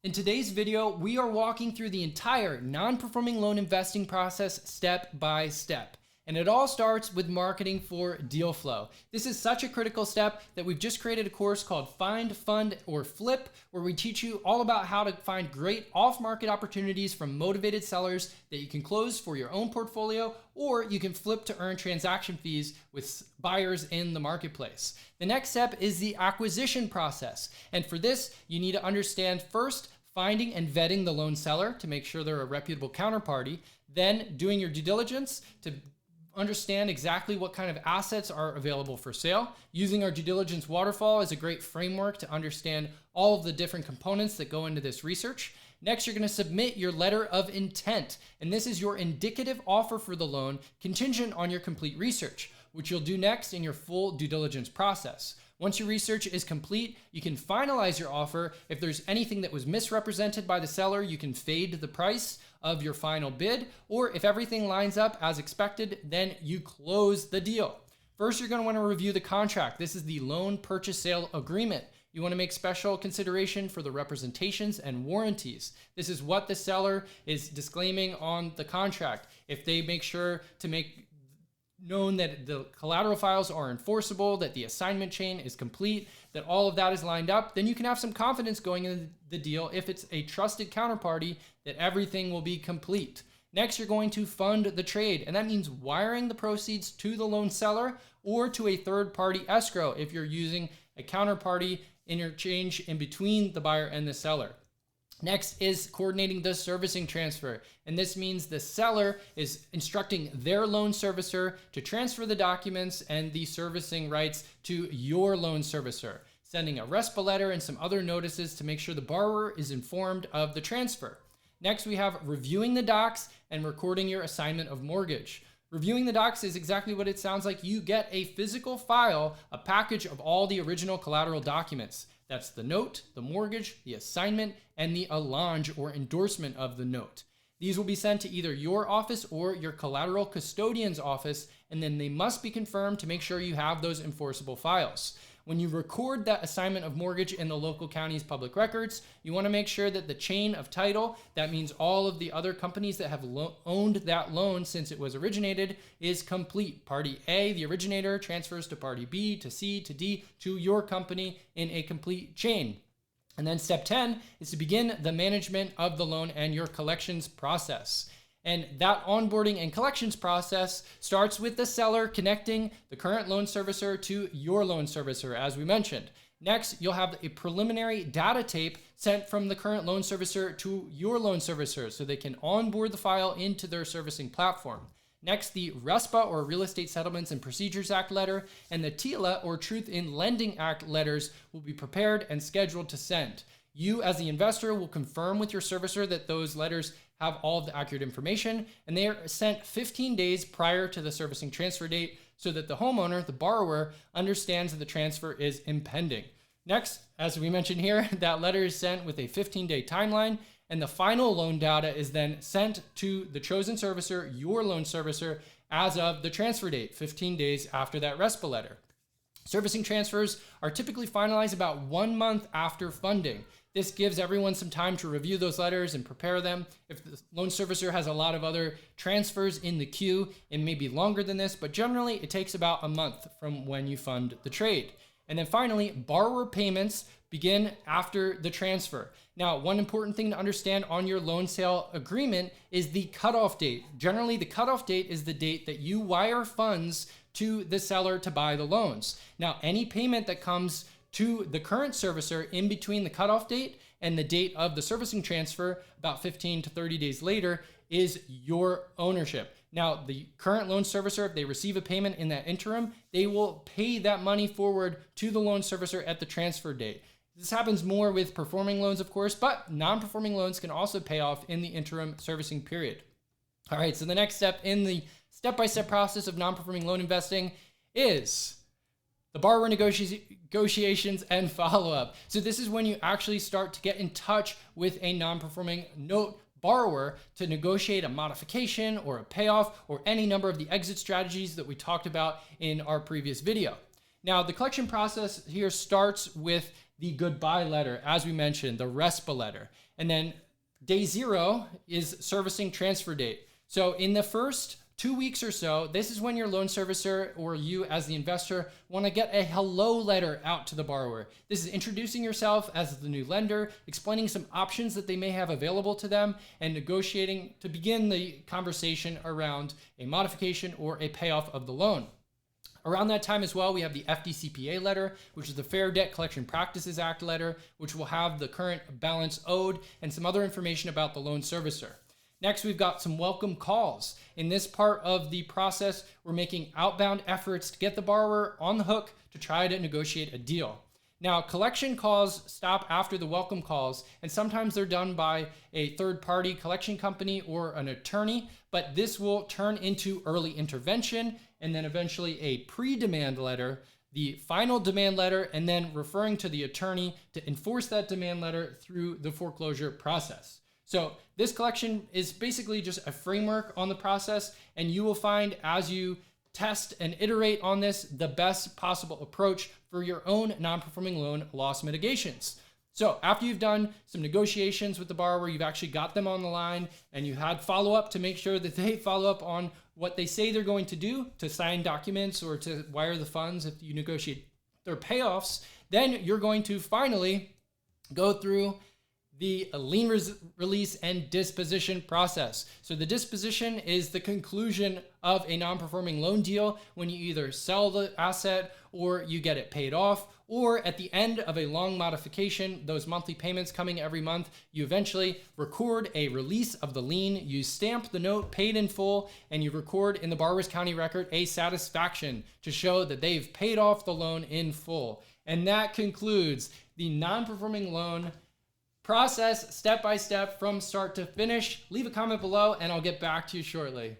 In today's video, we are walking through the entire non-performing loan investing process step by step. And it all starts with marketing for deal flow. This is such a critical step that we've just created a course called Find, Fund, or Flip, where we teach you all about how to find great off-market opportunities from motivated sellers that you can close for your own portfolio, or you can flip to earn transaction fees with buyers in the marketplace. The next step is the acquisition process. And for this, you need to understand first, finding and vetting the loan seller to make sure they're a reputable counterparty, then doing your due diligence to understand exactly what kind of assets are available for sale. Using our due diligence waterfall is a great framework to understand all of the different components that go into this research. Next, you're going to submit your letter of intent, and this is your indicative offer for the loan contingent on your complete research, which you'll do next in your full due diligence process. Once your research is complete, you can finalize your offer. If there's anything that was misrepresented by the seller, you can fade the price of your final bid, or if everything lines up as expected, then you close the deal. First, you're going to want to review the contract. This is the loan purchase sale agreement. You want to make special consideration for the representations and warranties. This is what the seller is disclaiming on the contract. If they make sure to make known that the collateral files are enforceable, that the assignment chain is complete, that all of that is lined up, then you can have some confidence going into the deal if it's a trusted counterparty that everything will be complete. Next, you're going to fund the trade, and that means wiring the proceeds to the loan seller or to a third-party escrow if you're using a counterparty interchange in between the buyer and the seller. Next is coordinating the servicing transfer. And this means the seller is instructing their loan servicer to transfer the documents and the servicing rights to your loan servicer, sending a RESPA letter and some other notices to make sure the borrower is informed of the transfer. Next, we have reviewing the docs and recording your assignment of mortgage. Reviewing the docs is exactly what it sounds like. You get a physical file, a package of all the original collateral documents. That's the note, the mortgage, the assignment, and the allonge or endorsement of the note. These will be sent to either your office or your collateral custodian's office, and then they must be confirmed to make sure you have those enforceable files. When you record that assignment of mortgage in the local county's public records, you want to make sure that the chain of title, that means all of the other companies that have owned that loan since it was originated, is complete. Party A, the originator, transfers to party B, to C, to D, to your company in a complete chain. And then step 10 is to begin the management of the loan and your collections process. And that onboarding and collections process starts with the seller connecting the current loan servicer to your loan servicer, as we mentioned. Next, you'll have a preliminary data tape sent from the current loan servicer to your loan servicer so they can onboard the file into their servicing platform. Next, the RESPA or Real Estate Settlements and Procedures Act letter and the TILA or Truth in Lending Act letters will be prepared and scheduled to send. You as the investor will confirm with your servicer that those letters have all of the accurate information, and they are sent 15 days prior to the servicing transfer date so that the homeowner, the borrower, understands that the transfer is impending. Next, as we mentioned here, that letter is sent with a 15-day timeline, and the final loan data is then sent to the chosen servicer, your loan servicer, as of the transfer date, 15 days after that RESPA letter. Servicing transfers are typically finalized about 1 month after funding. This gives everyone some time to review those letters and prepare them. If the loan servicer has a lot of other transfers in the queue, it may be longer than this, but generally it takes about a month from when you fund the trade. And then finally, borrower payments begin after the transfer. Now, one important thing to understand on your loan sale agreement is the cutoff date. Generally, the cutoff date is the date that you wire funds to the seller to buy the loans. Now, any payment that comes to the current servicer in between the cutoff date and the date of the servicing transfer, about 15 to 30 days later, is your ownership. Now, the current loan servicer, if they receive a payment in that interim, they will pay that money forward to the loan servicer at the transfer date. This happens more with performing loans, of course, but non-performing loans can also pay off in the interim servicing period. All right, so the next step in the step-by-step process of non-performing loan investing is the borrower negotiations and follow-up. So this is when you actually start to get in touch with a non-performing note borrower to negotiate a modification or a payoff or any number of the exit strategies that we talked about in our previous video. Now, the collection process here starts with the goodbye letter, as we mentioned, the RESPA letter. And then day 0 is servicing transfer date. So in the first 2 weeks or so, this is when your loan servicer or you as the investor want to get a hello letter out to the borrower. This is introducing yourself as the new lender, explaining some options that they may have available to them, and negotiating to begin the conversation around a modification or a payoff of the loan. Around that time as well, we have the FDCPA letter, which is the Fair Debt Collection Practices Act letter, which will have the current balance owed and some other information about the loan servicer. Next, we've got some welcome calls. In this part of the process, we're making outbound efforts to get the borrower on the hook to try to negotiate a deal. Now, collection calls stop after the welcome calls, and sometimes they're done by a third-party collection company or an attorney, but this will turn into early intervention and then eventually a pre-demand letter, the final demand letter, and then referring to the attorney to enforce that demand letter through the foreclosure process. So this collection is basically just a framework on the process, and you will find as you test and iterate on this, the best possible approach for your own non-performing loan loss mitigations. So after you've done some negotiations with the borrower, you've actually got them on the line, and you had follow-up to make sure that they follow up on what they say they're going to do, to sign documents or to wire the funds if you negotiate their payoffs, then you're going to finally go through the lien release and disposition process. So the disposition is the conclusion of a non-performing loan deal when you either sell the asset or you get it paid off, or at the end of a long modification, those monthly payments coming every month, you eventually record a release of the lien, you stamp the note paid in full, and you record in the borrower's county record a satisfaction to show that they've paid off the loan in full. And that concludes the non-performing loan process step by step from start to finish. Leave a comment below and I'll get back to you shortly.